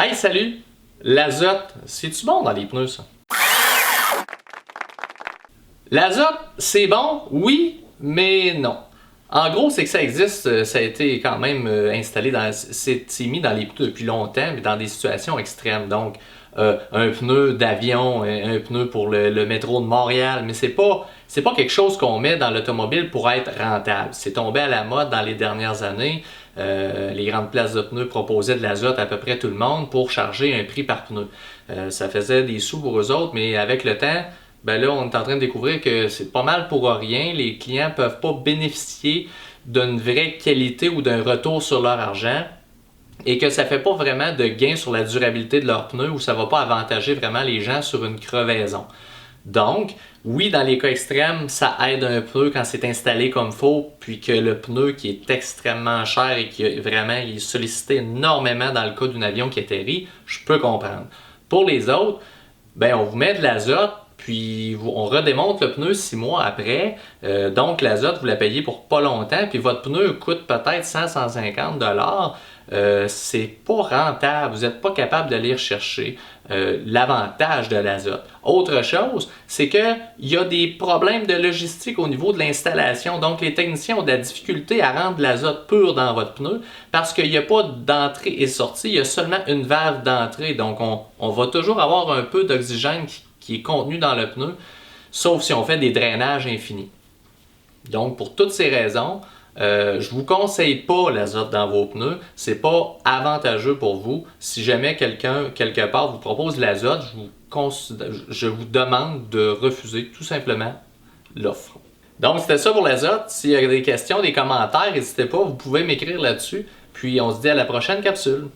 Hey, salut! L'azote, c'est-tu bon dans les pneus, ça? L'azote, c'est bon, oui, mais non. En gros, c'est que ça existe, ça a été quand même installé c'est mis dans les pneus depuis longtemps, mais dans des situations extrêmes. Donc, un pneu d'avion, un pneu pour le métro de Montréal, mais c'est pas quelque chose qu'on met dans l'automobile pour être rentable. C'est tombé à la mode dans les dernières années. Les grandes places de pneus proposaient de l'azote à peu près tout le monde pour charger un prix par pneu. Ça faisait des sous pour eux autres, mais avec le temps, ben là, on est en train de découvrir que c'est pas mal pour rien. Les clients peuvent pas bénéficier d'une vraie qualité ou d'un retour sur leur argent et que ça fait pas vraiment de gain sur la durabilité de leurs pneus ou ça va pas avantager vraiment les gens sur une crevaison. Donc, oui, dans les cas extrêmes, ça aide un peu quand c'est installé comme il faut, puis que le pneu qui est extrêmement cher et qui est sollicité énormément dans le cas d'un avion qui atterrit, je peux comprendre. Pour les autres, ben on vous met de l'azote, puis on redémonte le pneu 6 mois après. Donc l'azote, vous la payez pour pas longtemps, puis votre pneu coûte peut-être 100-150 $. C'est pas rentable, vous n'êtes pas capable d'aller chercher l'avantage de l'azote. Autre chose, c'est qu'il y a des problèmes de logistique au niveau de l'installation. Donc les techniciens ont de la difficulté à rendre l'azote pur dans votre pneu parce qu'il n'y a pas d'entrée et sortie, il y a seulement une valve d'entrée. Donc on va toujours avoir un peu d'oxygène qui est contenu dans le pneu, sauf si on fait des drainages infinis. Donc pour toutes ces raisons, je vous conseille pas l'azote dans vos pneus, c'est pas avantageux pour vous. Si jamais quelqu'un quelque part vous propose l'azote, je vous demande de refuser tout simplement l'offre. Donc c'était ça pour l'azote. S'il y a des questions, des commentaires, n'hésitez pas, vous pouvez m'écrire là-dessus. Puis on se dit à la prochaine capsule.